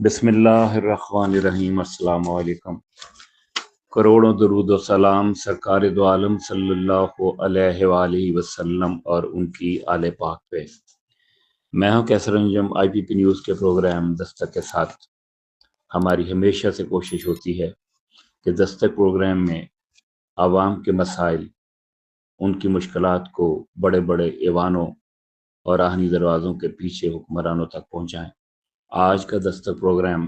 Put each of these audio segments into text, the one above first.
بسم اللہ الرحمن الرحیم۔ السلام علیکم۔ کروڑوں درود و سلام سرکار دو عالم صلی اللہ علیہ وآلہ وسلم اور ان کی آل پاک پہ۔ میں ہوں کیسر انجم، آئی پی پی نیوز کے پروگرام دستک کے ساتھ۔ ہماری ہمیشہ سے کوشش ہوتی ہے کہ دستک پروگرام میں عوام کے مسائل، ان کی مشکلات کو بڑے بڑے ایوانوں اور آہنی دروازوں کے پیچھے حکمرانوں تک پہنچائیں۔ آج کا دستک پروگرام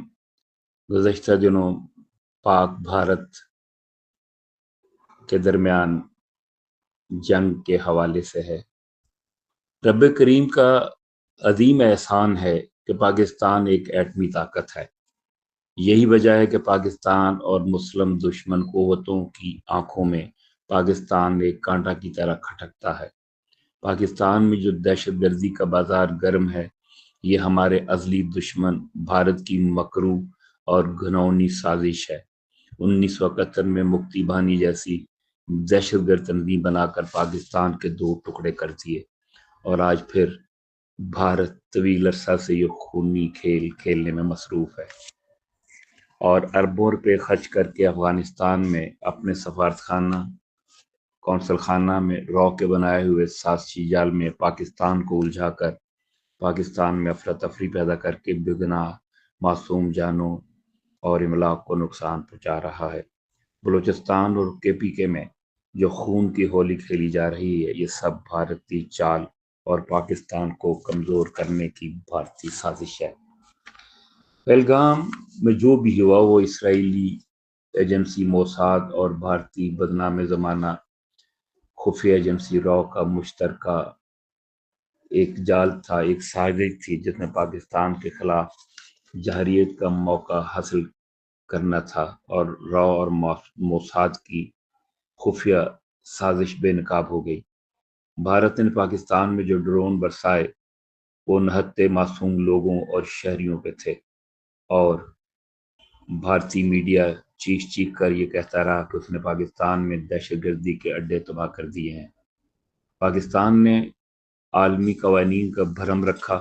گزشتہ دنوں پاک بھارت کے درمیان جنگ کے حوالے سے ہے۔ رب کریم کا عظیم احسان ہے کہ پاکستان ایک ایٹمی طاقت ہے۔ یہی وجہ ہے کہ پاکستان اور مسلم دشمن قوتوں کی آنکھوں میں پاکستان ایک کانٹا کی طرح کھٹکتا ہے۔ پاکستان میں جو دہشت گردی کا بازار گرم ہے، یہ ہمارے ازلی دشمن بھارت کی مکرو اور گھناؤنی سازش ہے۔ 1971 میں مکتی بانی جیسی دہشت گرد تنظیم بنا کر پاکستان کے دو ٹکڑے کر دیے، اور آج پھر بھارت طویل عرصہ سے یہ خونی کھیل کھیلنے میں مصروف ہے اور اربوں روپے خرچ کر کے افغانستان میں اپنے سفارت خانہ، قونصل خانہ میں رو کے بنائے ہوئے سازشی جال میں پاکستان کو الجھا کر پاکستان میں افراتفری پیدا کر کے بےگناہ معصوم جانوں اور املاک کو نقصان پہنچا رہا ہے۔ بلوچستان اور KPK میں جو خون کی ہولی کھیلی جا رہی ہے، یہ سب بھارتی چال اور پاکستان کو کمزور کرنے کی بھارتی سازش ہے۔ پہلگام میں جو بھی ہوا وہ اسرائیلی ایجنسی موساد اور بھارتی بدنام زمانہ خفیہ ایجنسی رو کا مشترکہ ایک جال تھا، ایک سازش تھی جس میں پاکستان کے خلاف جہریت کا موقع حاصل کرنا تھا، اور رو اور موساد کی خفیہ سازش بے نقاب ہو گئی۔ بھارت نے پاکستان میں جو ڈرون برسائے وہ نہتے معصوم لوگوں اور شہریوں پہ تھے، اور بھارتی میڈیا چیخ چیخ کر یہ کہتا رہا کہ اس نے پاکستان میں دہشت گردی کے اڈے تباہ کر دیے ہیں۔ پاکستان نے عالمی قوانین کا بھرم رکھا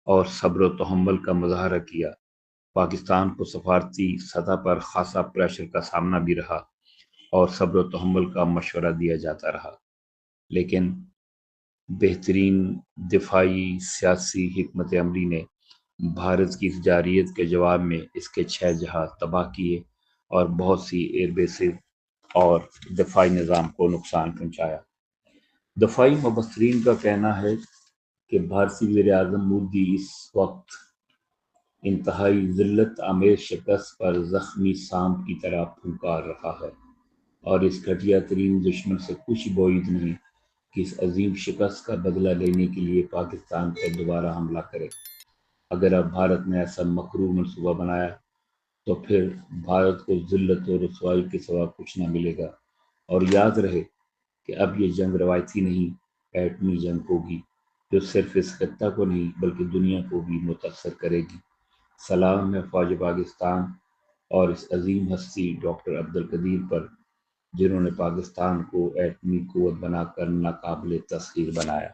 اور صبر و تحمل کا مظاہرہ کیا۔ پاکستان کو سفارتی سطح پر خاصا پریشر کا سامنا بھی رہا اور صبر و تحمل کا مشورہ دیا جاتا رہا، لیکن بہترین دفاعی سیاسی حکمت عملی نے بھارت کی جارحیت کے جواب میں اس کے 6 جہاز تباہ کیے اور بہت سی ایئر بیسز اور دفاعی نظام کو نقصان پہنچایا۔ دفاعی مبصرین کا کہنا ہے کہ بھارتی وزیر اعظم مودی اس وقت انتہائی ذلت آمیز شکست پر زخمی سانپ کی طرح پھنکار رہا ہے، اور اس گھٹیا ترین دشمن سے کچھ بعید نہیں کہ اس عظیم شکست کا بدلہ لینے کے لیے پاکستان پر دوبارہ حملہ کرے۔ اگر اب بھارت نے ایسا مکروہ منصوبہ بنایا تو پھر بھارت کو ذلت و رسوائی کے سوا کچھ نہ ملے گا، اور یاد رہے کہ اب یہ جنگ روایتی نہیں، ایٹمی جنگ ہوگی جو صرف اس خطہ کو نہیں بلکہ دنیا کو بھی متاثر کرے گی۔ سلام ہے فوج پاکستان اور اس عظیم ہستی ڈاکٹر عبدالقدیر پر، جنہوں نے پاکستان کو ایٹمی قوت بنا کر ناقابل تسخیر بنایا۔